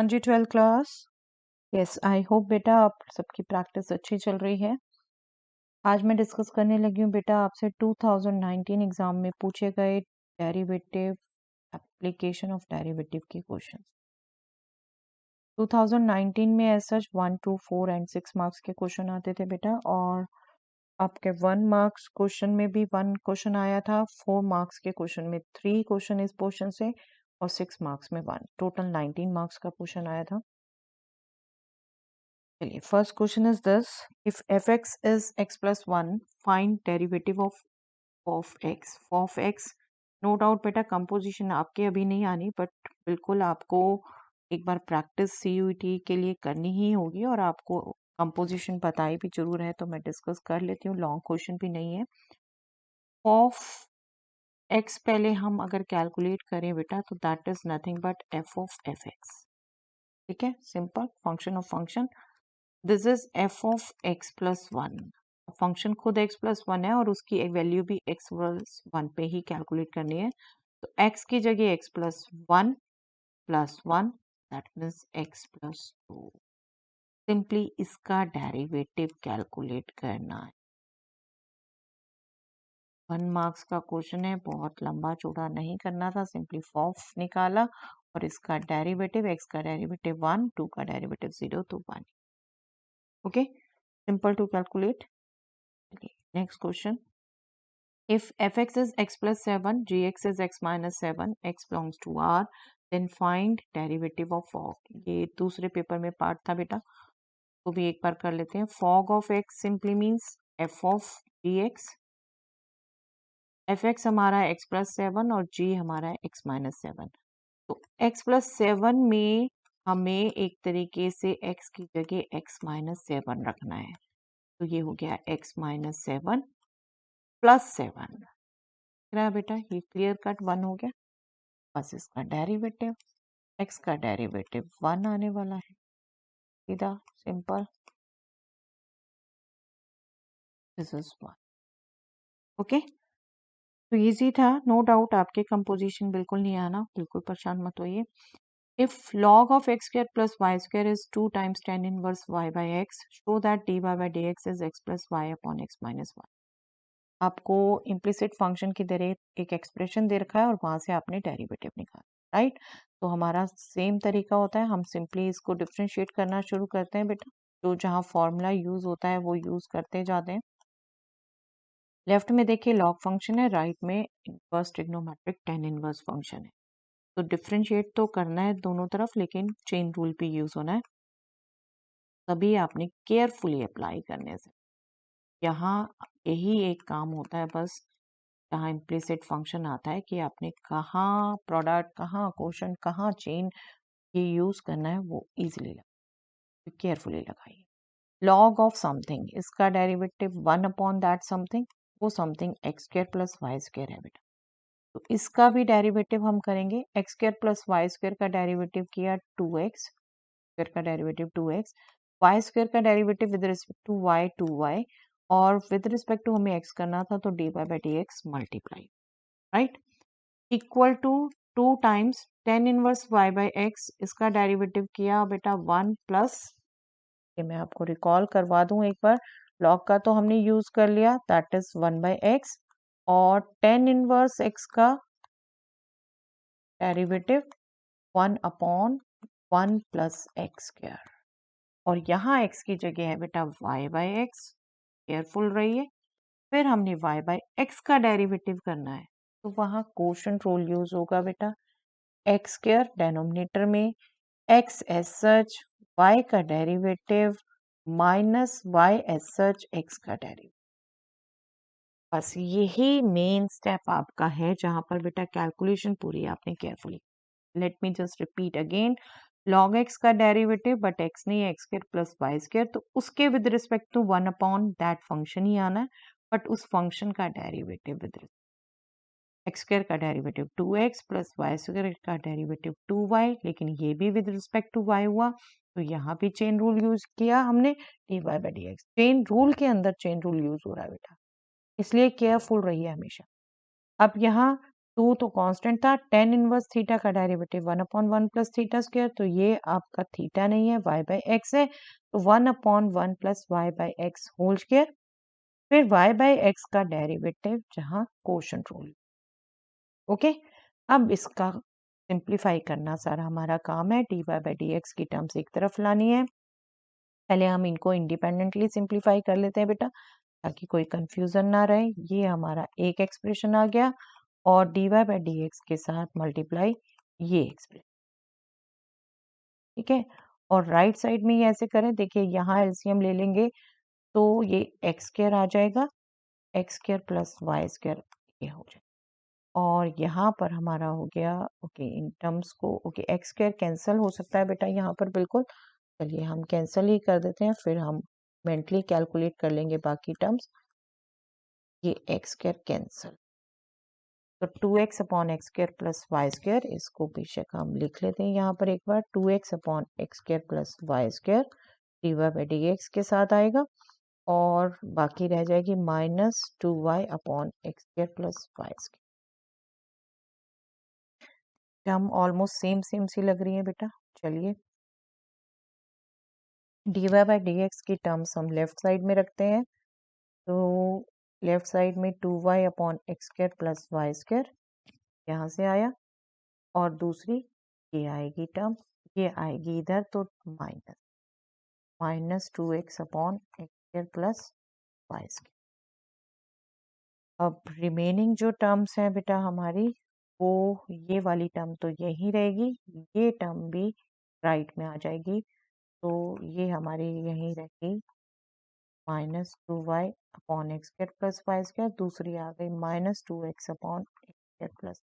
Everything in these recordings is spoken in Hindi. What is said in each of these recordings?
हाँ जी, 12th class. Yes, I hope बेटा आप सबकी प्रैक्टिस अच्छी चल रही है। आज मैं डिस्कस करने लगी हूँ बेटा आपसे 2019 एग्जाम में पूछे गए डेरिवेटिव, एप्लीकेशन ऑफ डेरिवेटिव के क्वेश्चन। 2019 में एज सच 1, 2, 4 एंड 6 मार्क्स के क्वेश्चन आते थे बेटा, और आपके 1 मार्क्स क्वेश्चन में भी 1 क्वेश्चन आया था, 4 मार्क्स के क्वेश्चन में 3 क्वेश्चन इस पोर्शन से, और 6 मार्क्स में 1, टोटल 19 मार्क्स का क्वेश्चन आया था। चलिए, first question is this, if fx is x plus 1, find derivative of x। No doubt बेटा कंपोजिशन आपके अभी नहीं आनी, बट बिल्कुल आपको एक बार प्रैक्टिस CUET के लिए करनी ही होगी, और आपको कंपोजिशन पता ही भी जरूर है, तो मैं डिस्कस कर लेती हूँ, लॉन्ग क्वेश्चन भी नहीं है। ऑफ x पहले हम अगर कैलकुलेट करें बेटा, तो that is nothing but f of fx। ठीक है, simple function of function, this is f of x plus 1। Function खुद x प्लस 1 है, और उसकी एक वैल्यू भी x प्लस 1 पे ही कैलकुलेट करनी है। तो x की जगह x plus 1 plus 1, that means x plus 2। Simply इसका डेरिवेटिव कैलकुलेट करना है। 1 मार्क्स का क्वेश्चन है, बहुत लंबा चौड़ा नहीं करना था, सिंपली ऑफ निकाला, और इसका डेरिवेटिव, x का डेरिवेटिव 1, 2 का डेरिवेटिव 0, तो 1। Okay, simple to calculate. Okay, next question. If fx is x plus 7, gx is x minus 7, x belongs to R, then find derivative of fog. ये दूसरे पेपर में पार्ट था बेटा, तो भी एक बार कर लेते हैं। fog of x simply means f of gx, fx हमारा है x plus 7 और g हमारा है x minus 7। तो x plus 7 में हमें एक तरीके से x की जगह x minus 7 रखना है, तो ये हो गया x minus 7 प्लस 7। रहा बेटा, ये क्लियर कट 1 हो गया। बस इसका डेरिवेटिव, x का डेरिवेटिव 1 आने वाला है, सीधा सिंपल, दिस इज 1। ओके, तो इजी था, नो डाउट आपके कंपोजिशन बिल्कुल नहीं आना, बिल्कुल परेशान मत होइए। If log of x square plus y square is 2 times tan inverse y by x, show that dy by dx is x plus y upon x minus 1। आपको इम्प्लिसिट फंक्शन की तरह एक एक्सप्रेशन दे रखा है, और वहां से आपने डेरिवेटिव निकाला, राइट। तो हमारा सेम तरीका होता है, हम सिंपली इसको डिफ्रेंशिएट करना शुरू करते हैं बेटा, तो जहाँ फॉर्मूला यूज होता है वो यूज करते जाते हैं। लेफ्ट में देखिए लॉग फंक्शन है, राइट में inverse trigonometric tan inverse function है। तो डिफ्रेंशिएट तो करना है दोनों तरफ, लेकिन चेन रूल भी यूज होना है, तभी आपने केयरफुली अप्लाई करने से। यहाँ यही एक काम होता है बस, जहाँ इम्प्लिसिट फंक्शन आता है कि आपने कहाँ प्रोडक्ट, कहाँ क्वेश्चन, कहाँ चेन ये यूज करना है, वो इजीली लगाइए, केयरफुली लगाइए। लॉग ऑफ समथिंग, इसका डेरिवेटिव 1 अपॉन दैट समथिंग, वो something x square plus y square है बेटा। तो इसका भी डेरिवेटिव हम करेंगे, x square plus y square का डेरिवेटिव किया 2x, स्क्वायर का डेरिवेटिव 2x, वाई स्क्वायर का derivative with respect to y 2y, और विद रिस्पेक्ट टू हमें x करना था, तो dy by dx multiply, right, equal to 2 times tan inverse y by x, इसका डेरिवेटिव किया बेटा 1 प्लस, ये मैं आपको रिकॉल करवा दूं एक बार, लॉग का तो हमने यूज कर लिया, दैट इज 1 बाई x, और tan इनवर्स x का derivative 1 upon 1 plus x square, और यहाँ x की जगह है बेटा y बाई एक्स, केयरफुल रहिए। फिर हमने y बाई एक्स का डेरिवेटिव करना है, तो वहाँ कोशेंट रूल यूज होगा बेटा, एक्स स्क्वायर डेनोमिनेटर में, x एज सच, y का derivative minus y as such x का डेरिवेटिव। बस यही मेन स्टेप आपका है, जहां पर बेटा कैलकुलेशन पूरी आपने carefully. Let me just repeat again, log x का डेरिवेटिव, बट x नहीं है, x square plus y square, तो उसके with respect to 1 upon that function ही आना है, बट उस फंक्शन का डेरिवेटिव विद एक्स स्क्वायर का derivative 2x plus y square का डेरिवेटिव 2y, लेकिन ये भी विद रिस्पेक्ट टू y हुआ, तो यहाँ भी चेन रूल यूज किया हमने, dy by dx, chain rule के अंदर चेन रूल यूज हो रहा है बेटा, इसलिए केयरफुल रहिए हमेशा। अब यहाँ 2 तो कांस्टेंट था, tan इनवर्स थीटा का डेरिवेटिव 1/1 प्लस थीटा स्क्वायर, तो ये आपका थीटा नहीं है, y बाई एक्स है, तो 1/1 plus y by x whole square, फिर y बाई एक्स का डेरिवेटिव जहाँ कोशेंट रूल। ओके, अब इसका सिंप्लीफाई करना सारा हमारा काम है। dy बाई dx की टर्म्स एक तरफ लानी है। पहले हम इनको इंडिपेंडेंटली सिंप्लीफाई कर लेते हैं बेटा, ताकि कोई कंफ्यूजन ना रहे। ये हमारा एक एक्सप्रेशन आ गया और dy बाई dx के साथ मल्टीप्लाई ये एक्सप्रेशन, ठीक है। और राइट साइड में ये ऐसे करें, देखिए यहाँ एलसीएम ले लेंगे तो ये एक्स स्क्वायर आ जाएगा, x square plus y square ये हो जाएगा। और यहाँ पर हमारा हो गया, ओके, इन टर्म्स को, ओके, एक्स स्क्वायर कैंसिल हो सकता है बेटा यहाँ पर, बिल्कुल। चलिए हम कैंसिल ही कर देते हैं, फिर हम मेंटली कैलकुलेट कर लेंगे बाकी टर्म्स। ये एक्स स्क्वायर कैंसिल, तो 2x upon x square plus y square, इसको बेशक हम लिख लेते हैं यहाँ पर एक बार, 2x upon x square plus y square d y by d x के साथ आएगा, और बाकी रह जाएगी -2y upon x square plus y square. Term almost same same सी लग रही है बेटा। चलिए d y by d x की टर्म्स हम लेफ्ट साइड में रखते हैं, तो लेफ्ट साइड में 2y upon x square plus y square यहाँ से आया, और दूसरी ये आएगी टर्म, ये आएगी इधर, तो -2x upon x square plus y square. अब रिमेनिंग जो टर्म्स हैं बेटा हमारी, वो ये वाली टर्म तो यही रहेगी, ये टर्म भी राइट में आ जाएगी, तो ये हमारी यही रहेगी -2y upon x square plus y square, दूसरी आ गई -2x upon x square plus.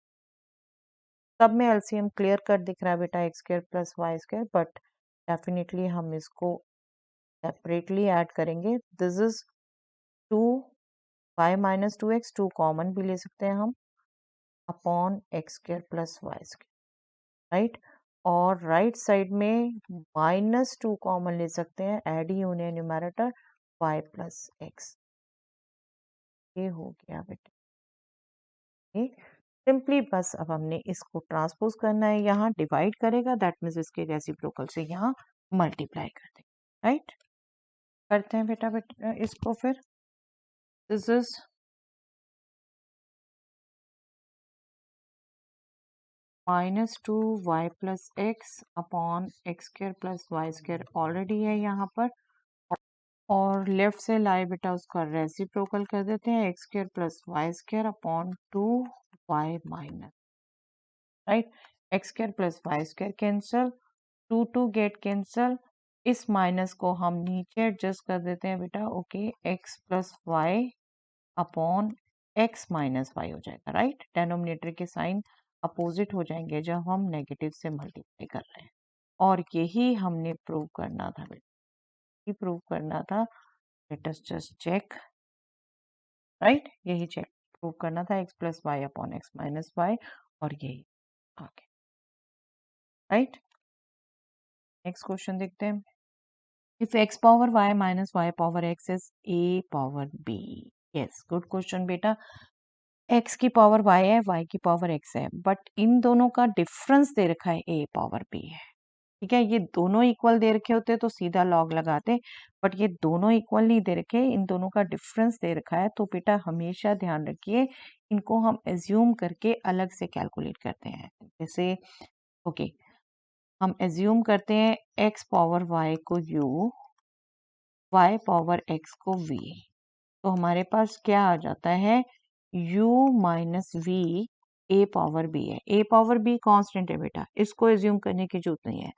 सब में एलसीएम क्लियर कट दिख रहा है बेटा, x square plus y square, but definitely हम इसको सेपरेटली ऐड करेंगे। This is 2y -2x, 2 common भी ले सकते हैं हम, upon x square plus y square, right. और राइट साइड में -2 कॉमन ले सकते हैं, एड ही होने न्यूमैरेटर y प्लस एक्स, ये हो गया बेटा। सिंपली बस अब हमने इसको ट्रांसपोज करना है, यहाँ डिवाइड करेगा, दैट मीन्स इसके रेसिप्रोकल से यहाँ मल्टीप्लाई कर देंगे, राइट। करते हैं बेटा बेटा इसको, फिर this is -2y plus x upon x square plus y square already है यहाँ पर, और लेफ्ट से लाए बेटा उसका रेसिप्रोकल कर देते हैं, x square plus y square upon 2y minus, right. X square plus y square cancel, 2 get cancel, इस माइनस को हम नीचे एडजस्ट कर देते हैं बेटा, okay, x plus y upon x minus y हो जाएगा, राइट। डेनोमिनेटर के साइन अपोजिट हो जाएंगे जब हम नेगेटिव से मल्टीप्लाई कर रहे हैं, और यही हमने प्रूव करना था बेटा, यही प्रूव करना था। Let us just check, right, यही चेक प्रूव करना था, x plus y upon x minus y, और यही आगे, राइट। नेक्स्ट क्वेश्चन देखते हैं। If x power y minus y power x is a power b, yes, good question बेटा। x की पावर y है, y की पावर x है, बट इन दोनों का डिफरेंस दे रखा है a पावर b है, ठीक है। ये दोनों इक्वल दे रखे होते तो सीधा लॉग लगाते, बट ये दोनों इक्वल नहीं दे रखे, इन दोनों का डिफरेंस दे रखा है, तो बेटा हमेशा ध्यान रखिए इनको हम एज्यूम करके अलग से कैलकुलेट करते हैं। जैसे ओके, हम एज्यूम करते हैं x पावर y को u, y पावर x को v, तो हमारे पास क्या आ जाता है, u minus v a power b है। a पावर b कांस्टेंट है बेटा, इसको एज्यूम करने की जरूरत नहीं है।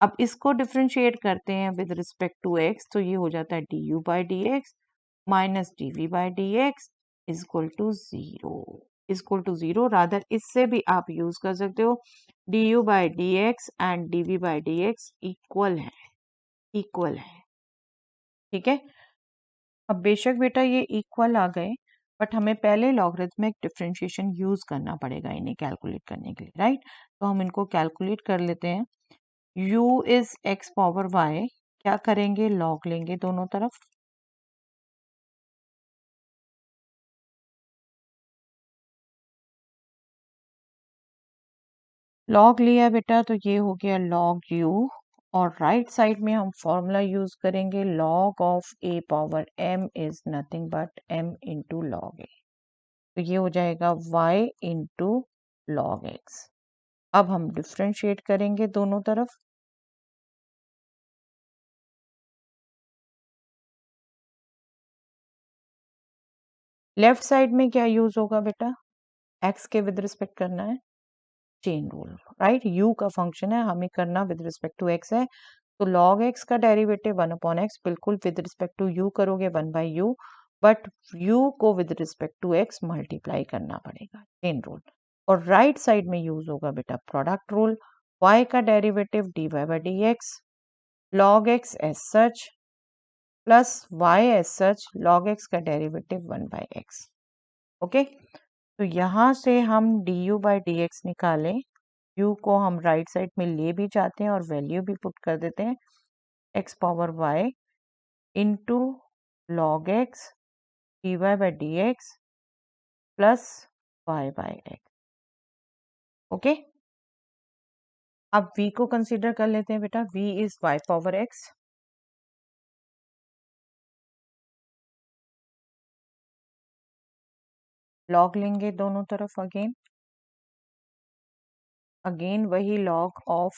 अब इसको डिफरेंशिएट करते हैं विद रिस्पेक्ट टू x, तो ये हो जाता है du by d x minus d v by d x is equal to zero, equal to zero. Rather इससे भी आप यूज कर सकते हो, d u by d x and d v by d x equal है, इक्वल है, ठीक है। अब बेशक बेटा ये इक्वल आ गए, बट हमें पहले लॉगरिथमिक डिफरेंशिएशन यूज करना पड़ेगा इन्हें कैलकुलेट करने के लिए, राइट। तो हम इनको कैलकुलेट कर लेते हैं। u is x power y, क्या करेंगे, लॉग लेंगे दोनों तरफ, लॉग लिया बेटा तो ये हो गया लॉग यू, और राइट साइड में हम फॉर्मूला यूज करेंगे log of a power m is nothing but m into log a, तो ये हो जाएगा y इंटू लॉग एक्स। अब हम डिफ्रेंशिएट करेंगे दोनों तरफ। लेफ्ट साइड में क्या यूज होगा बेटा, x के विद रिस्पेक्ट करना है, चेन रूल, राइट। u का फंक्शन है, हमें करना विद रिस्पेक्ट टू x है, तो log x का डेरिवेटिव 1/x, बिल्कुल विद रिस्पेक्ट टू u करोगे 1/u, बट u को with respect to x multiply करना पड़ेगा, चेन रूल। और राइट साइड में यूज होगा बेटा प्रोडक्ट रूल, y का derivative dy/dx, log x as such plus y as such, log x का डेरिवेटिव 1/x। ओके, तो यहाँ से हम du/dx निकालें, u को हम राइट साइड में ले भी जाते हैं और वैल्यू भी पुट कर देते हैं, x power y into log x dy/dx plus y/x। Okay, अब v को कंसीडर कर लेते हैं बेटा, v is y power x, log लेंगे दोनों तरफ, अगेन वही log of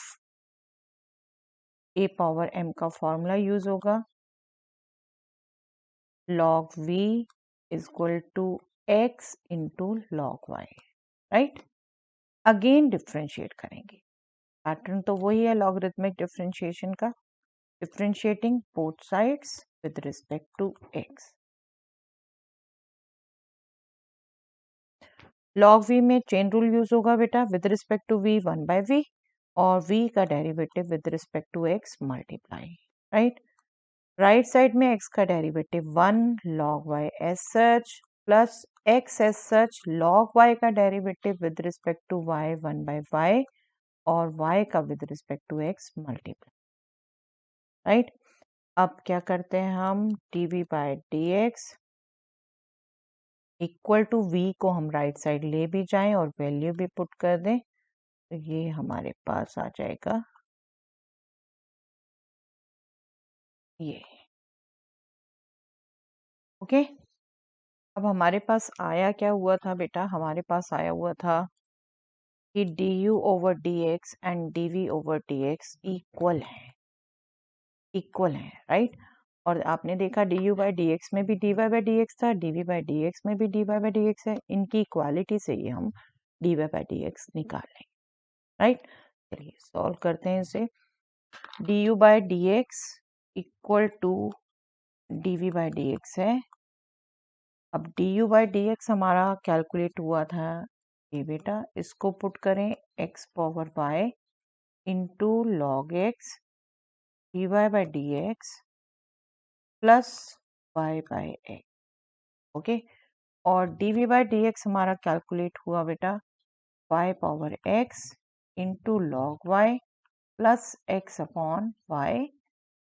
a power m का फॉर्मूला यूज होगा, log v is equal to x into log y, right. Again differentiate करेंगे, पैटर्न तो वही है लॉगरिथमिक डिफ्रेंशिएशन का, differentiating both sides with respect to x। log v में चेन रूल यूज होगा बेटा, with respect to v 1/v, और v का derivative with respect to x multiply, right. Right side में x का derivative 1 log y as such plus x as such, log y का derivative with respect to y 1/y, और y का with respect to x multiply, right. अब क्या करते हैं हम, dv/dx इक्वल टू v को हम राइट साइड ले भी जाएं और वैल्यू भी पुट कर दें, तो ये हमारे पास आ जाएगा ये। ओके, अब हमारे पास आया क्या हुआ था बेटा, हमारे पास आया हुआ था कि du/dx एंड dv/dx इक्वल है, राइट। और आपने देखा du/dx में भी dy/dx था, dv/dx में भी dy/dx है, इनकी इक्वालिटी से ही हम dy/dx निकाल लें, राइट। चलिए सॉल्व करते हैं इसे, du/dx इक्वल टू dv/dx है। अब du/dx हमारा कैलकुलेट हुआ था ये बेटा, इसको पुट करें x power y into log x dy/dx plus y/x, okay. और dv/dx हमारा कैलकुलेट हुआ बेटा y power x into log y plus x upon y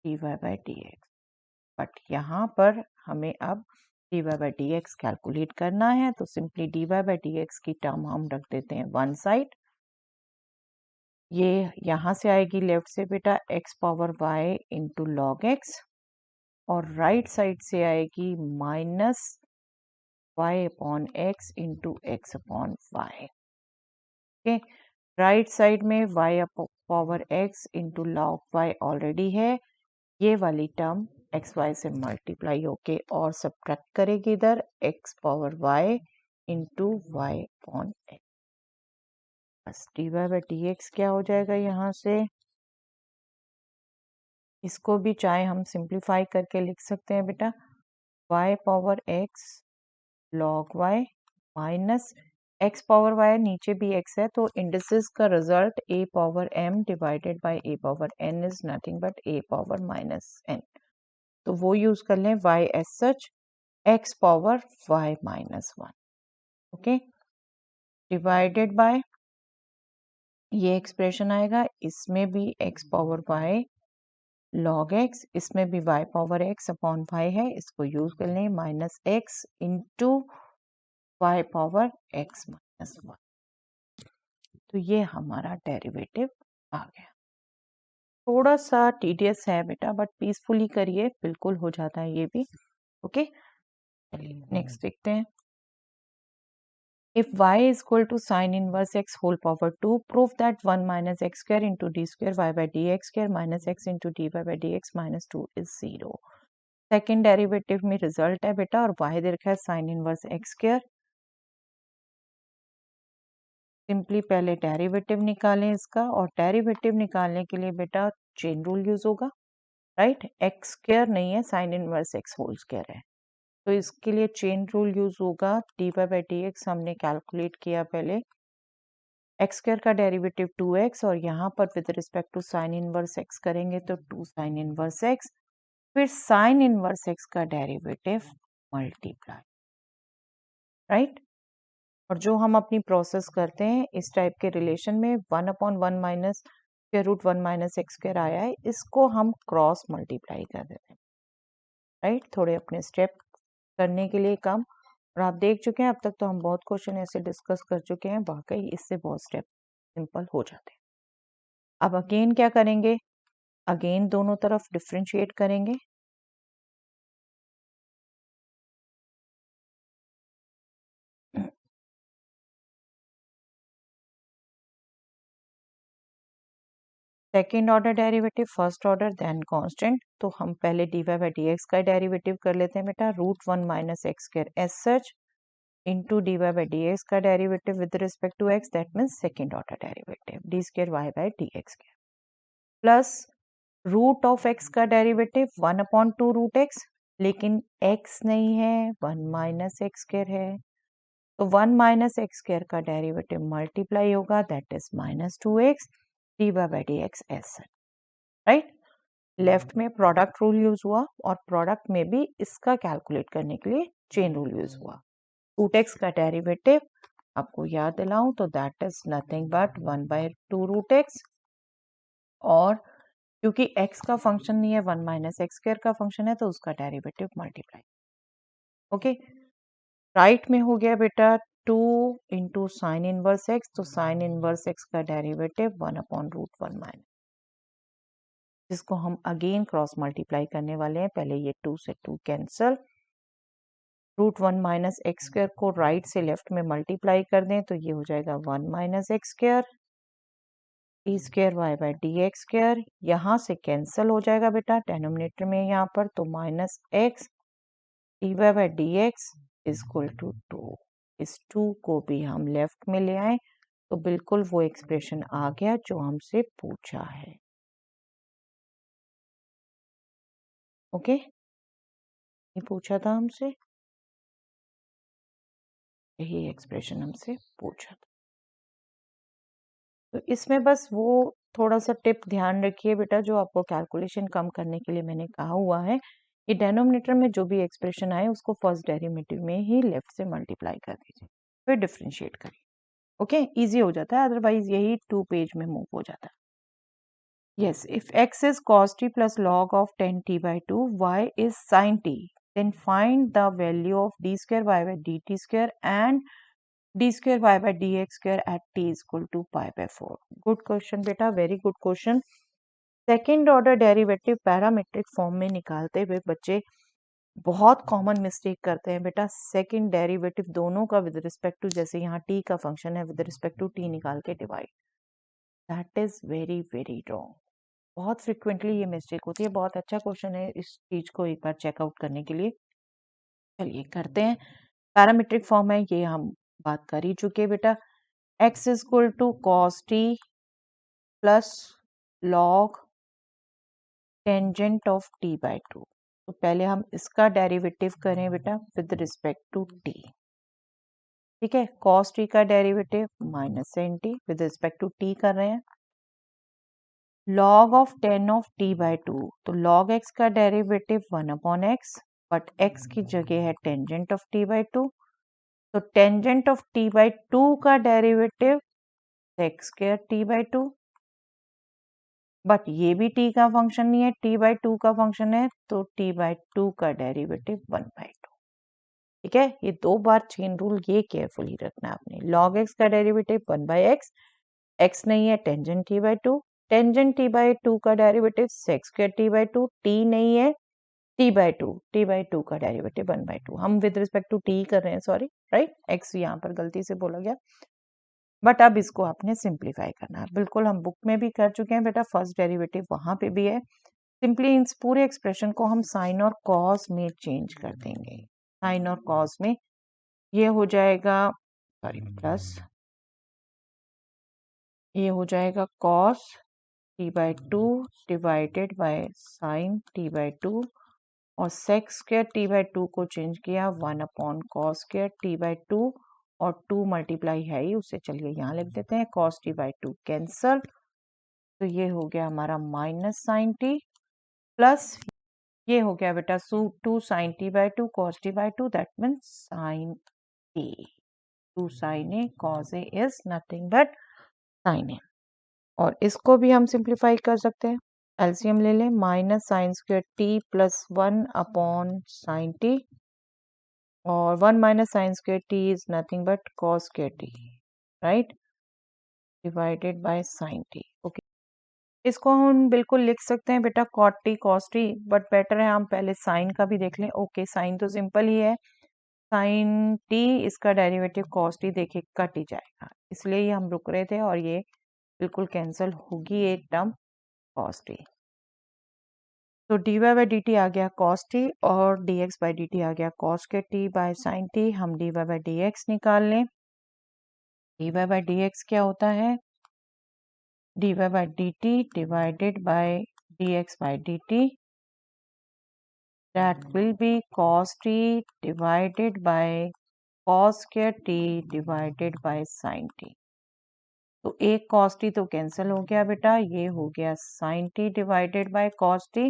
dy/dx, but यहाँ पर हमें अब dy/dx कैलकुलेट करना है, तो सिंपली dy/dx की टर्म हम रख देते हैं वन साइड, ये यहाँ से आएगी लेफ्ट से बेटा x power y into log x, और राइट साइड से आएगी minus y upon x into x upon y। Okay, right side में y power x into log y already है, ये वाली टर्म एक्स वाई से मल्टीप्लाई होके और सब्ट्रैक्ट करेगी इधर x power y into y upon x, बस dy/dx क्या हो जाएगा यहाँ से, इसको भी चाहे हम सिंप्लीफाई करके लिख सकते हैं बेटा, y power x log y minus x power y, नीचे भी x है, तो इंडिसेस का result a power m divided by a power n is nothing but a power minus n, तो वो यूज कर लें y as such x power y minus 1, okay, divided by ये एक्सप्रेशन आएगा, इसमें भी x power y log x, इसमें भी y power x upon y है, इसको यूज कर लें minus x into y power x minus 1। तो ये हमारा डेरिवेटिव आ गया। थोड़ा सा टीडियस है बेटा, बट पीसफुली करिए, बिल्कुल हो जाता है ये भी। ओके, चलिए नेक्स्ट देखते हैं। If y is equal to sin inverse x whole power 2, prove that 1 minus x square into d square y by dx square minus x into dy by dx minus 2 is 0. Second derivative में रिजल्ट है बेटा, और y दे रखा है sin inverse x square. Simply पहले डेरिवेटिव निकालें इसका, और डेरिवेटिव निकालने के लिए बेटा चेन रूल यूज होगा, राइट। एक्स स्क्वायर नहीं है, sin inverse x whole square है, तो इसके लिए चेन रूल यूज होगा। dy by dx हमने कैलकुलेट किया पहले, एक्स स्क्वायर का डेरिवेटिव 2x, और यहाँ पर with respect to sine inverse x करेंगे तो 2 साइन इनवर्स x, फिर साइन इनवर्स x का डेरिवेटिव मल्टीप्लाई, राइट। और जो हम अपनी प्रोसेस करते हैं इस टाइप के रिलेशन में, 1/1 minus square root 1 minus x square आया है, इसको हम क्रॉस मल्टीप्लाई कर देते हैं, राइट। थोड़े अपने स्टेप करने के लिए कम, और आप देख चुके हैं अब तक तो हम बहुत क्वेश्चन ऐसे डिस्कस कर चुके हैं, वाकई इससे बहुत स्टेप सिंपल हो जाते हैं। अब अगेन क्या करेंगे, अगेन दोनों तरफ डिफ्रेंशिएट करेंगे। Second order derivative, first order, then constant. तो हम पहले dy बाई dx का डेरिवेटिव कर लेते हैं बेटा, root 1 minus x square as such into dy by dx का derivative with respect to x, that means second order derivative d square y by d x square, plus root of x का डेरिवेटिव 1/2 रूट x, लेकिन x नहीं है, 1 माइनस एक्स स्क्वायर है, तो 1 माइनस एक्स स्क्वायर का डेरिवेटिव मल्टीप्लाई होगा, that is minus 2x dy by dx as such, right. Left में प्रोडक्ट रूल यूज हुआ, और प्रोडक्ट में भी इसका कैलकुलेट करने के लिए चेन रूल यूज हुआ। रूट एक्स का डेरिवेटिव आपको याद दिलाऊं तो that is nothing but 1/2 root x, और क्योंकि x का फंक्शन नहीं है, 1 माइनस एक्स स्क्वायर का फंक्शन है, तो उसका डेरिवेटिव मल्टीप्लाई। ओके, राइट में हो गया बेटा 2 इंटू साइन इनवर्स एक्स, तो साइन इनवर्स एक्स का डेरिवेटिव 1/√1 माइनस, जिसको हम अगेन क्रॉस मल्टीप्लाई करने वाले हैं। पहले ये 2 से 2 cancel, root 1 minus x square को राइट से लेफ्ट में मल्टीप्लाई कर दें तो ये हो जाएगा 1 minus x square d square y by d x square, यहाँ से कैंसिल हो जाएगा बेटा डेनोमिनेटर में यहाँ पर, तो minus x d y by d x is equal to 2। इस 2 को भी हम लेफ्ट में ले आए तो बिल्कुल वो एक्सप्रेशन आ गया जो हमसे पूछा है। ओके, ये पूछा था हमसे, यही एक्सप्रेशन हमसे पूछा था। तो इसमें बस वो थोड़ा सा टिप ध्यान रखिए बेटा, जो आपको कैलकुलेशन कम करने के लिए मैंने कहा हुआ है, ये डेनोमिनेटर में जो भी एक्सप्रेशन आए उसको फर्स्ट डेरिवेटिव में ही लेफ्ट से मल्टीप्लाई कर दीजिए, फिर डिफरेंशिएट करिए। ओके, इजी हो जाता है, अदरवाइज यही 2 पेज में मूव हो जाता है। Yes, if x is cos t plus log of 10t by 2, y is sin t, then find the value of d square y by dt square and d square y by dx square at t is equal to pi by 4. Good question बेटा, very good question. Second order derivative parametric form में निकालते हुए बच्चे बहुत कॉमन मिस्टेक करते हैं बेटा, सेकेंड डेरिवेटिव दोनों का विद रिस्पेक्ट टू, जैसे यहाँ t का फंक्शन है, विद रिस्पेक्ट टू t निकाल के divide, that is very very wrong. बहुत फ्रिक्वेंटली ये मिस्टेक होती है। बहुत अच्छा क्वेश्चन है, इस चीज को एक बार चेकआउट करने के लिए। चलिए करते हैं, पैरामीट्रिक फॉर्म है ये, हम बात कर ही चुके बेटा। x is equal to cos t plus log tangent of t by 2। तो पहले हम इसका डेरिवेटिव करें बेटा विद रिस्पेक्ट टू t, ठीक है। कॉस टी का derivative minus sin t, with respect to t कर रहे हैं। log of 10 of t by 2, तो log x का डेरिवेटिव 1/x, बट x की जगह है टेंजेंट ऑफ t by 2, तो टेंजेंट ऑफ t by 2 का derivative sec square t by 2, but ये भी t का फंक्शन नहीं है, t by 2 का फंक्शन है, तो t by 2 का डेरिवेटिव 1/2, ठीक है। ये 2 बार चेन रूल, ये केयरफुली रखना है आपने। log x का डेरिवेटिव 1/x, x नहीं है tangent t by two, tangent t by two का derivative sec square t by two, t नहीं है t बाई टू का डेरिवेटिव 1/2, हम विद रिस्पेक्ट टू t कर रहे हैं, सॉरी राइट, x यहाँ पर गलती से बोला गया, बट अब इसको आपने सिंप्लीफाई करना है, बिल्कुल हम बुक में भी कर चुके हैं बेटा, फर्स्ट डेरिवेटिव वहां पे भी है, सिंपली इस पूरे एक्सप्रेशन को हम साइन और कॉस में चेंज कर देंगे, साइन और कॉस में ये हो जाएगा, सॉरी प्लस, ये हो जाएगा cos t by two divided by sine t by two, और sec square t by two को चेंज किया 1 cos square t by two, और 2 मल्टीप्लाई है ही, उसे चलिए यहाँ लिख देते हैं, cos t by two cancel, तो ये हो गया हमारा माइनस साइन t, प्लस ये हो गया बेटा 2 sine t by two cos t by two, that means sine t, 2 sine a cos a is nothing but sine a, और इसको भी हम सिंप्लीफाई कर सकते हैं, एलसीएम ले लें, minus sine square t plus 1 sine t, और 1 minus sine square t is nothing but cos square t, right, divided by sine t, okay, इसको हम बिल्कुल लिख सकते हैं बेटा cot t cos t, but better है हम पहले साइन का भी देख लें, ओके साइन तो सिंपल ही है, साइन टी इसका डेरिवेटिव कॉस टी देखिए कट ही जाएगा, इसलिए ही हम रुक रहे थे, और ये बिल्कुल कैंसिल होगी एक टर्म कॉस टी, तो d y by d t आ गया कॉस टी, और d x by d t आ गया कॉस के टी बाय साइन टी, हम d y by d x निकाल लें, d y by d x क्या होता है, d y by d t divided by d x by d t, that will be cos t divided by cos square t divided by sin t, तो एक cos t तो कैंसिल हो गया बेटा, ये हो गया sin t divided by cos t,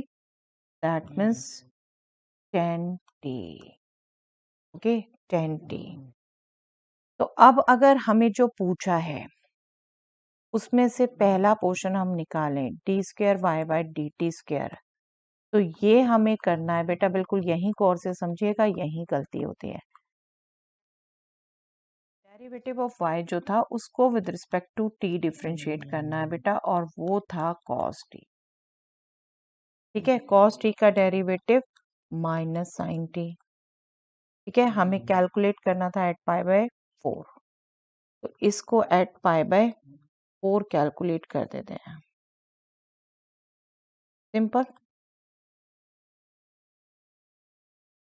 that means tan t, okay tan t, तो अब अगर हमें जो पूछा है उसमें से पहला पोर्शन हम निकालें d square y by d t square, तो ये हमें करना है बेटा, बिल्कुल यही गौर से समझिएगा, यही गलती होती है, डेरिवेटिव ऑफ y जो था उसको with respect to t differentiate करना है बेटा, और वो था cos t, ठीक है, cos t का डेरिवेटिव माइनस साइन t, ठीक है, हमें कैलकुलेट करना था एट पाई बाय 4, तो इसको एट पाई बाय 4 कैलकुलेट कर देते हैं, simple,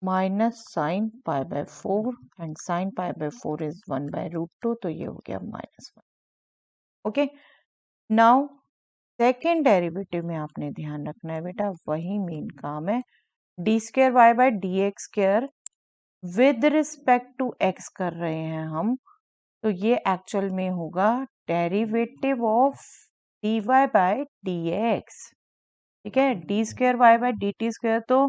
minus sign pi by 4 and sign pi by 4 is 1/√2, तो ये हो गया -1, ओके, नाउ सेकेंड डेरिवेटिव में आपने ध्यान रखना है बेटा, वही मेन काम है, d square y by d x square with respect to x कर रहे हैं हम, तो ये एक्चुअल में होगा derivative of d y by d x, ठीक है, d square y by d t square, तो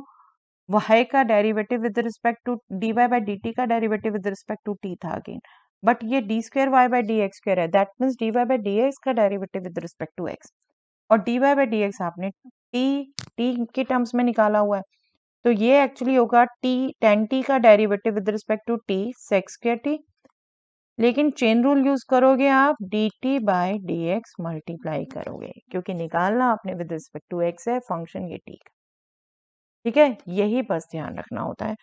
y का derivative with respect to d y by d t का derivative with respect to t था अगेन, बट ये d square y by d x square है, that means d y by d x का derivative with respect to x, और d y by d x आपने टी के टर्म्स में निकाला हुआ है, तो ये एक्चुअली होगा टी टेन टी का derivative with respect to t sec square t, लेकिन चेन रूल यूज करोगे आप d t by d x multiply करोगे, क्योंकि निकालना आपने विद रिस्पेक्ट टू एक्स है फंक्शन ये टी का, ठीक है, यही बस ध्यान रखना होता है,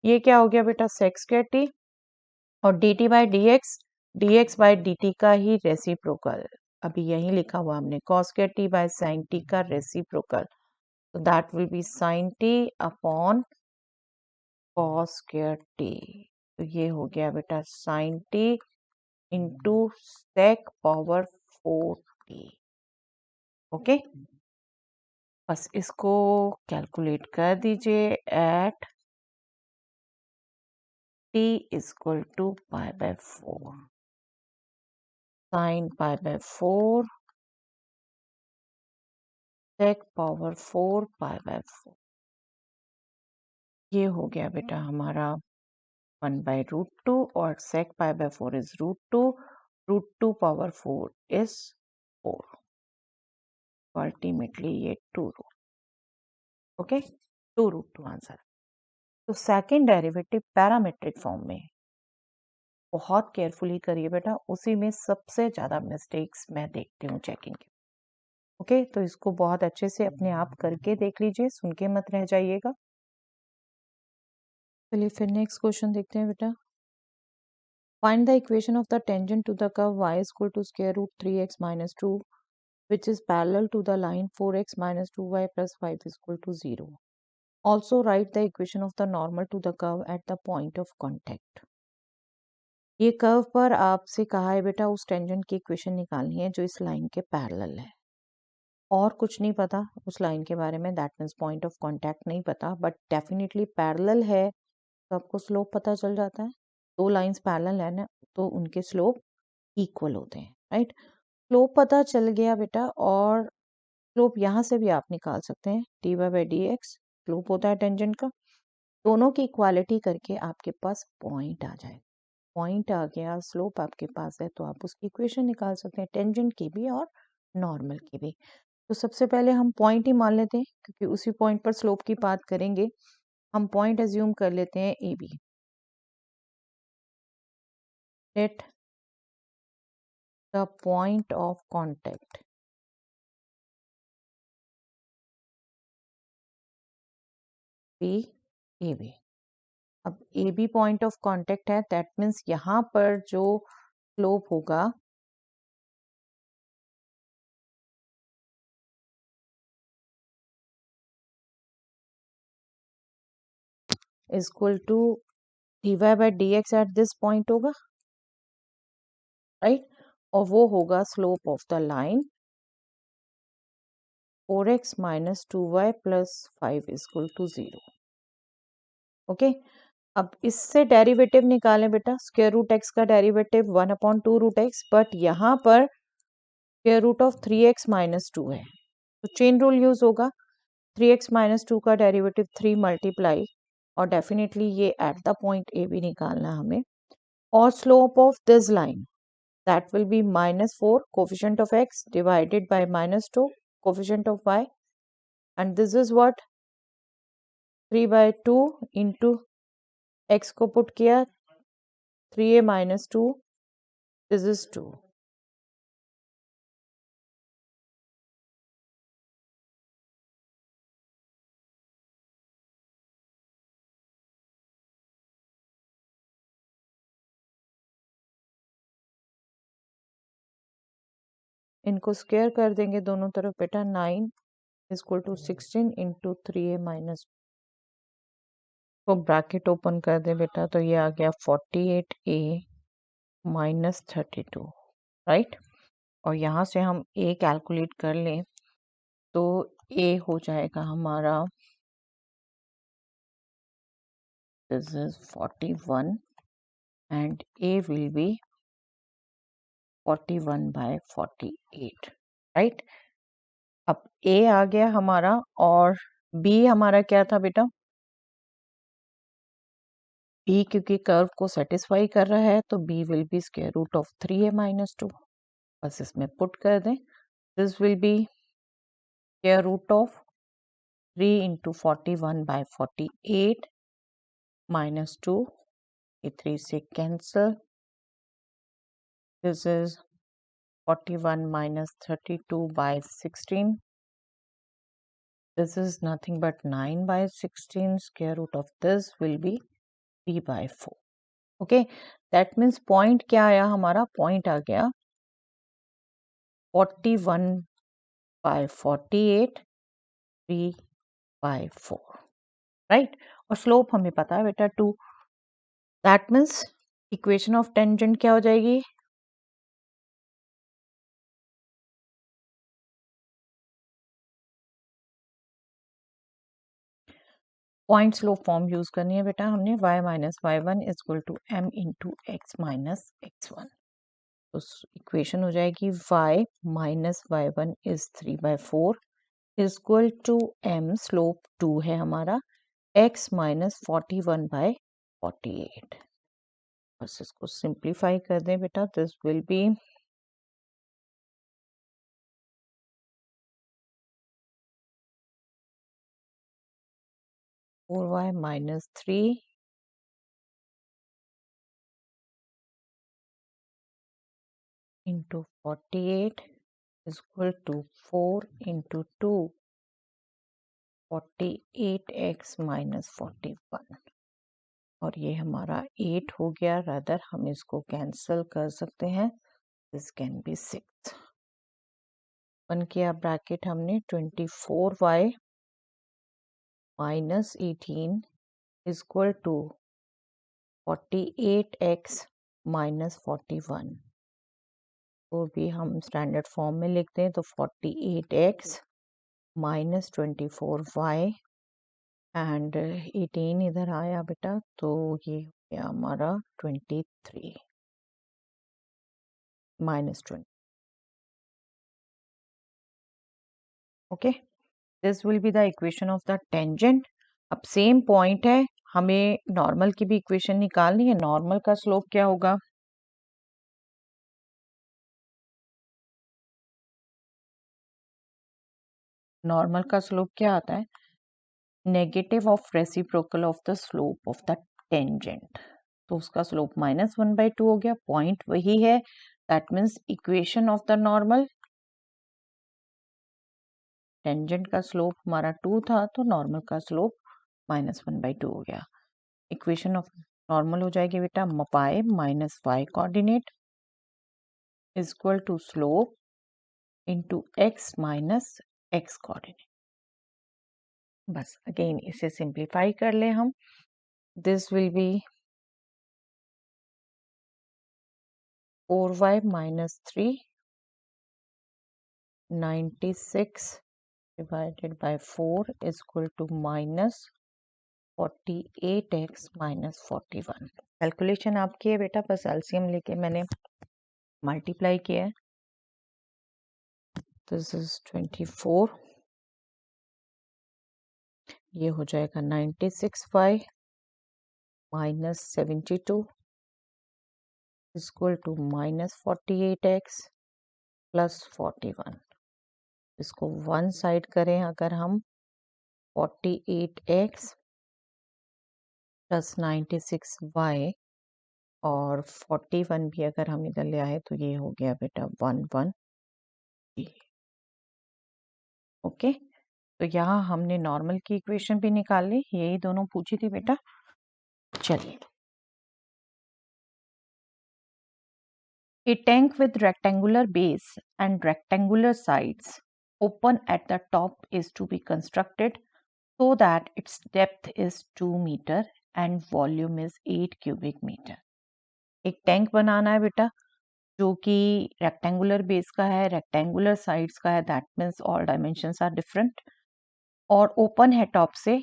ये क्या हो गया बेटा सेक स्क्वायर टी, और d t by d x by d t का ही रेसिप्रोकल, अभी यही लिखा हुआ हमने cos square t by sine t का रेसिप्रोकल, तो that will be sine t upon cos square t, तो ये हो गया बेटा sine t into sec power 4t, okay, बस इसको कैलकुलेट कर दीजिए at t equal to pi by 4, sine pi by 4 sec power 4 pi by 4, ये हो गया बेटा हमारा 1/√2, और sec pi by 4 is √2 power 4 is 4, ultimately ये 2√, ओके, 2√2 आंसर, तो सेकेंड डेरिवेटिव पैरामेट्रिक फॉर्म में बहुत केयरफुली करिए बेटा, उसी में सबसे ज़्यादा मिस्टेक्स मैं देखती हूँ चेकिंग के। ओके, तो इसको बहुत अच्छे से अपने आप करके देख लीजिए, सुन के मत रह जाइएगा। चलिए फिर नेक्स्ट क्वेश्चन देखते हैं बेटा। Find the equation of the tangent to the curve y is equal to square root 3x minus 2 which is parallel to the line 4x minus 2y plus 5 is equal to 0. Also write the equation of the normal to the curve at the point of contact. ये कर्व पर आपसे कहा है बेटा उस टेंजेंट की इक्वेशन निकालनी है जो इस लाइन के पैरेलल है, और कुछ नहीं पता उस लाइन के बारे में, that means point of contact नहीं पता, बट डेफिनेटली पैरेलल है तो आपको स्लोप पता चल जाता है। दो लाइंस पैरेलल है ना, तो उनके स्लोप इक्वल होते हैं, राइट। स्लोप पता चल गया बेटा, और स्लोप यहाँ से भी आप निकाल सकते हैं, d y by d x slope होता है टेंजेंट का। दोनों की इक्वालिटी करके आपके पास पॉइंट आ जाए, पॉइंट आ गया, स्लोप आपके पास है, तो आप उसकी इक्वेशन निकाल सकते हैं, टेंजेंट की भी और नॉर्मल की भी। तो सबसे पहले हम पॉइंट ही मान लेते हैं, क्योंकि उसी पॉइंट पर स्लोप की बात करेंगे। हम पॉइंट एज्यूम कर लेते हैं a b, at the point of contact b a b. अब a b point of contact है, दैट मीन्स यहाँ पर जो स्लोप होगा is equal to d y by d x at this point होगा, राइट। और वो होगा slope of the line 4x minus 2y plus 5 is equal to 0। Okay, अब इससे डेरिवेटिव निकालें बेटा, स्क्वायर रूट एक्स का डेरिवेटिव 1/2 रूट एक्स, बट यहाँ पर square root of 3x minus 2 है, तो चेन रूल यूज होगा। 3x माइनस 2 का डेरिवेटिव 3 मल्टीप्लाई, और डेफिनेटली ये at the point a b निकालना है हमें। और slope of this line that will be -4 coefficient of x divided by -2 coefficient of y, and this is what 3/2 into x को पुट किया 3a माइनस 2, दिस इज 2। इनको स्क्वायर कर देंगे दोनों तरफ बेटा, 9 is equal to 16 into 3a minus, तो ब्रैकेट ओपन कर दे बेटा, तो ये आ गया 48a माइनस 32, राइट। और यहाँ से हम a कैलकुलेट कर लें तो a हो जाएगा हमारा, this is 41 and a will be 41/48, right. अब a आ गया हमारा, और b हमारा क्या था बेटा, b क्योंकि कर्व को सेटिस्फाई कर रहा है तो b will be square root of 3a minus 2, बस इसमें पुट कर दें, this will be square root of 3 into 41/48 minus 2, ये 3 से cancel, this is 41 minus 32/16, this is nothing but 9/16, square root of this will be 3/4। okay, that means point क्या आया हमारा, point आ गया 41/48 3/4, right। और स्लोप हमें पता है बेटा 2, that means equation of tangent क्या हो जाएगी, पॉइंट स्लोप फॉर्म यूज करनी है बेटा हमने, y minus y1 is equal to m into x minus x1। तो इक्वेशन हो जाएगी y minus y1 is 3/4 is equal to m, slope 2 है हमारा, x माइनस 41/48। बस इसको सिंप्लीफाई कर दें बेटा, this will be 4y minus 3 into 48 is equal to 4 into 2, 48x minus 41, और ये हमारा 8 हो गया। रादर हम इसको कैंसिल कर सकते हैं, दिस कैन बी 6। वन किया ब्रैकेट हमने, 24y minus 18 is equal to 48x minus 41, तो भी हम स्टैंडर्ड फॉर्म में लिखते हैं, तो 48x माइनस 24y एंड 18 इधर आया बेटा, तो ये हो गया हमारा 23 minus 20। Okay, this will be the equation of the tangent. अब सेम पॉइंट है, हमें नॉर्मल की भी इक्वेशन निकालनी है। नॉर्मल का स्लोप क्या होगा? नॉर्मल का स्लोप क्या आता है? Negative of reciprocal of the slope of the tangent, तो उसका स्लोप -1/2 हो गया। पॉइंट वही है, that means equation of the normal, tangent का स्लोप हमारा 2 था, तो नॉर्मल का स्लोप -1/2 हो गया। इक्वेशन ऑफ नॉर्मल हो जाएगी बेटा pi minus y coordinate is equal to slope into x minus x coordinate. बस अगेन इसे सिंप्लीफाई कर ले हम, this will be 4y minus 3 96 divided by 4 is equal to minus 48x minus 41। Calculation आपकी है बेटा, बस एलसीएम लेके मैंने मल्टीप्लाई किया है। दिस इज 24, ये हो जाएगा 96y minus 72 is equal to minus 48x plus 41। इसको वन साइड करें अगर हम, 48x प्लस 96y और 41 भी अगर हम इधर ले आए तो ये हो गया बेटा 11। ओके, तो यहाँ हमने नॉर्मल की इक्वेशन भी निकाल ली, यही दोनों पूछी थी बेटा। चलिए, A tank with rectangular base and rectangular sides open at the top is to be constructed so that its depth is 2 meter and volume is 8 cubic meter। एक टैंक बनाना है बेटा जो कि रेक्टेंगुलर बेस का है, रेक्टेंगुलर साइड्स का है, that means all dimensions are different, और ओपन है टॉप से,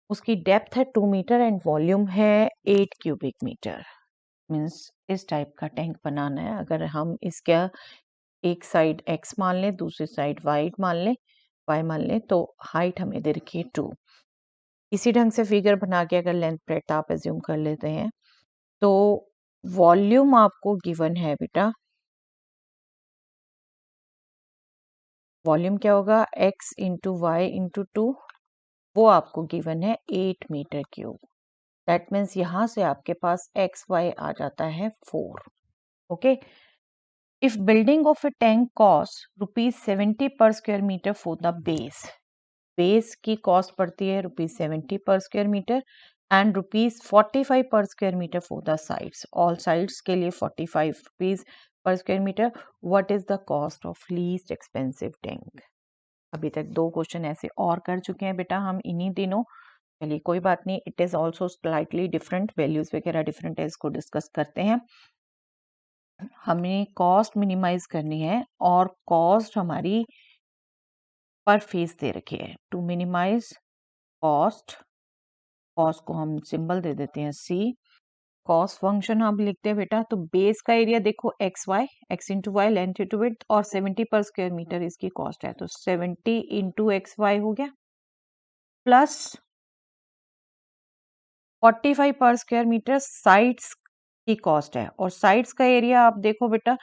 उसकी डेप्थ है 2 मीटर एंड वॉल्यूम है 8 क्यूबिक मीटर। मीन्स इस टाइप का टैंक बनाना है। अगर हम इसका एक साइड x मान लें, दूसरी साइड y मान लें, तो हाइट हमें दे रखी है 2। इसी ढंग से फिगर बना के अगर लेंथ ब्रेड्थ आप एज्यूम कर लेते हैं, तो वॉल्यूम आपको गिवन है बेटा, वॉल्यूम क्या होगा, x इंटू वाई इंटू 2, वो आपको गिवन है 8 मीटर क्यूब। दैट मीन्स यहाँ से आपके पास एक्स वाई आ जाता है 4। Okay, if building of a tank cost ₹70 per square meter for the base, base की कॉस्ट पड़ती है ₹70 per square meter and ₹45 per square meter for the sides, all sides के लिए ₹45 per square meter. What is the cost of least expensive tank? अभी तक 2 क्वेश्चन ऐसे और कर चुके हैं बेटा हम इन्हीं दिनों। चलिए कोई बात नहीं, it is also slightly different, values वगैरह डिफरेंट है, इसको डिस्कस करते हैं। हमें कॉस्ट मिनिमाइज करनी है और कॉस्ट हमारी पर फेस दे रखी है। टू मिनिमाइज कॉस्ट, कॉस्ट को हम सिंबल दे देते हैं C। कॉस्ट फंक्शन हम लिखते हैं बेटा, तो बेस का एरिया देखो x y, x into y length into width, और 70 पर स्क्वायर मीटर इसकी कॉस्ट है, तो 70 इंटू एक्स वाई हो गया, plus 45 per square metre sides की कॉस्ट है। और साइड्स का एरिया आप देखो बेटा,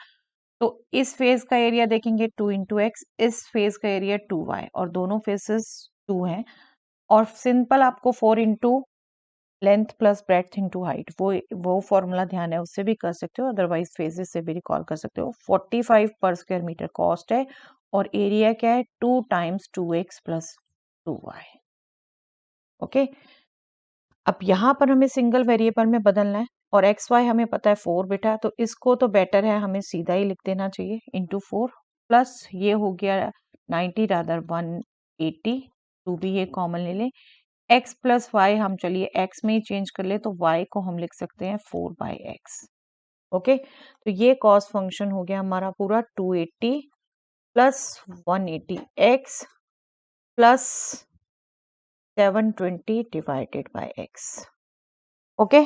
तो इस फेज का एरिया देखेंगे 2 इंटू एक्स, इस फेज का एरिया 2y, और दोनों फेसेस 2 हैं, और सिंपल आपको 4 into length plus breadth into height, वो फॉर्मूला ध्यान है, उससे भी कर सकते हो, अदरवाइज फेजेस से भी रिकॉल कर सकते हो। 45 पर स्क्वायर मीटर कॉस्ट है और एरिया क्या है 2 times 2x plus 2y। Okay, अब यहाँ पर हमें सिंगल वेरिएबल में बदलना है और एक्स वाई हमें पता है 4 बेटा, तो इसको तो बेटर है हमें सीधा ही लिख देना चाहिए इंटू 4 प्लस ये हो गया 90 रादर 180, 2 भी ये कॉमन ले लें, x प्लस वाई हम चलिए x में ही चेंज कर ले तो y को हम लिख सकते हैं 4/x। ओके, तो ये कॉस फंक्शन हो गया हमारा पूरा 280 plus 180x plus 720 divided by x। Okay,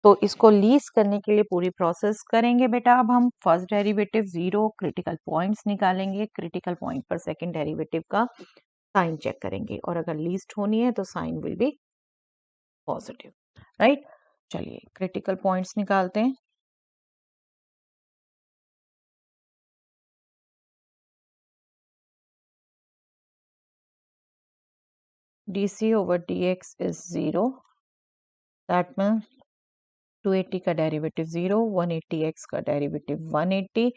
तो इसको लीज करने के लिए पूरी प्रोसेस करेंगे बेटा। अब हम फर्स्ट डेरिवेटिव 0, क्रिटिकल पॉइंट्स निकालेंगे, क्रिटिकल पॉइंट पर सेकंड डेरिवेटिव का साइन चेक करेंगे और अगर लीस्ट होनी है तो sine will be positive, right. चलिए क्रिटिकल पॉइंट्स निकालते हैं। dc over dx is 0, that means 280 का डेरिवेटिव 0, 180x का derivative 180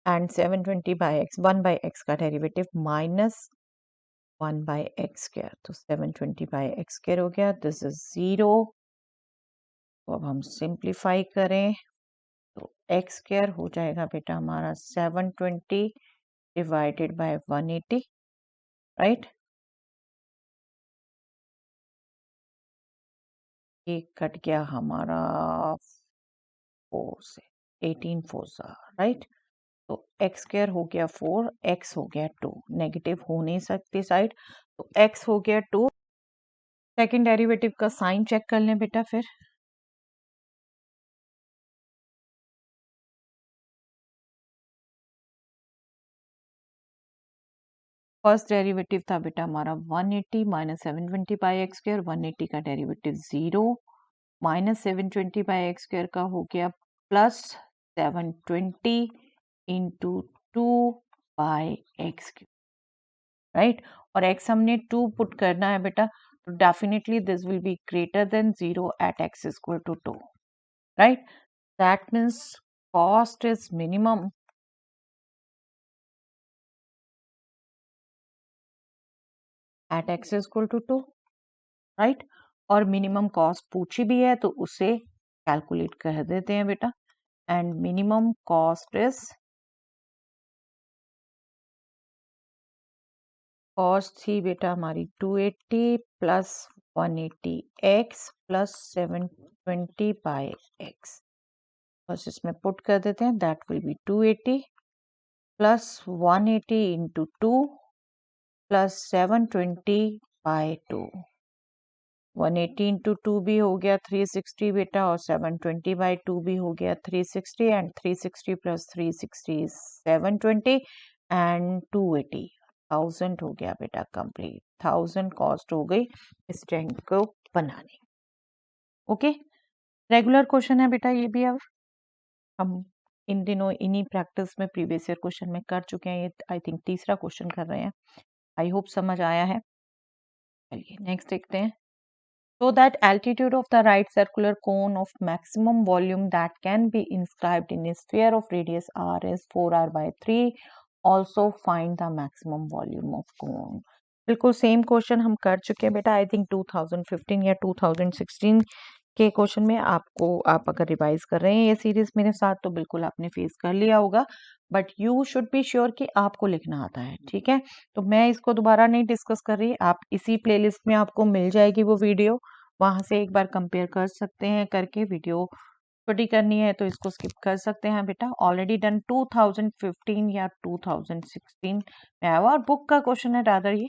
and 720 by x 1/x का डेरिवेटिव माइनस 1/x स्क्वायर, तो 720 बाई एक्स स्क्वायर हो गया, दिस इज 0। तो अब हम सिंप्लीफाई करें तो x स्क्वायर हो जाएगा बेटा हमारा 720 डिवाइडेड बाय 180, राइट। ये कट गया हमारा 4 से 18 4 सा, राइट। तो x स्क्वायर हो गया 4, x हो गया 2, नेगेटिव हो नहीं सकती साइड, तो x हो गया 2। सेकंड डेरिवेटिव का साइन चेक कर लें बेटा फिर। फर्स्ट डेरिवेटिव था बेटा हमारा 180 माइनस 720 बाई एक्स स्क्वायर, 180 का derivative 0 minus 720 by x square का हो गया plus 720 into 2 by x cube, right. और x हमने 2 पुट करना है बेटा, तो definitely this will be greater than 0 at x is equal to 2, राइट। That means cost is minimum at x is equal to 2, right. और मिनिमम कॉस्ट पूछी भी है तो उसे कैलकुलेट कर देते हैं बेटा, and minimum cost is, cost थी बेटा हमारी 280 plus 180x plus 720 by x, बस इसमें पुट कर देते हैं, that will B 280 plus 180 into 2 plus 720 by 2, 180 into 2 भी हो गया 360 बेटा, और 720 बाई 2 भी हो गया 360, एंड 360 प्लस 360 इज 720 एंड 280 1000 हो गया बेटा कंप्लीट, 1000 कॉस्ट हो गई इस टैंक को बनाने। ओके, रेगुलर क्वेश्चन है बेटा ये भी। अब हम इन दिनों इन्हीं प्रैक्टिस में प्रीवियस ईयर क्वेश्चन में कर चुके हैं, ये आई थिंक तीसरा क्वेश्चन कर रहे हैं, आई होप समझ आया है। चलिए नेक्स्ट देखते हैं। So that altitude of the right circular cone of maximum volume that can be inscribed in a sphere of radius r is 4r by 3. Also find the maximum volume of cone. बिल्कुल सेम क्वेश्चन हम कर चुके हैं बेटा, आई थिंक 2015 या 2016 के क्वेश्चन में आपको, आप अगर रिवाइज कर रहे हैं ये सीरीज मेरे साथ तो बिल्कुल आपने फेस कर लिया होगा, but you should be sure कि आपको लिखना आता है, ठीक है। तो मैं इसको दोबारा नहीं डिस्कस कर रही, आप इसी प्लेलिस्ट में आपको मिल जाएगी वो वीडियो, वहां से एक बार कंपेयर कर सकते हैं, करके वीडियो छोटी करनी है तो इसको स्किप कर सकते हैं बेटा। ऑलरेडी डन 2015 या 2016 में आया हुआ, और बुक का क्वेश्चन है रादर ये।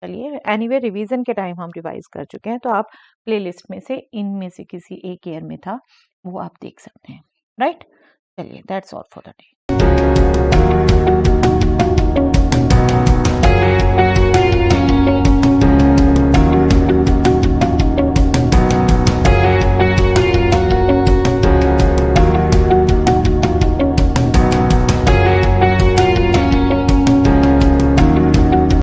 चलिए एनीवे रिवीजन के टाइम हम रिवाइज कर चुके हैं, तो आप प्लेलिस्ट में से इनमें से किसी एक ईयर में था वो आप देख सकते हैं, राइट। चलिए that's all for the day.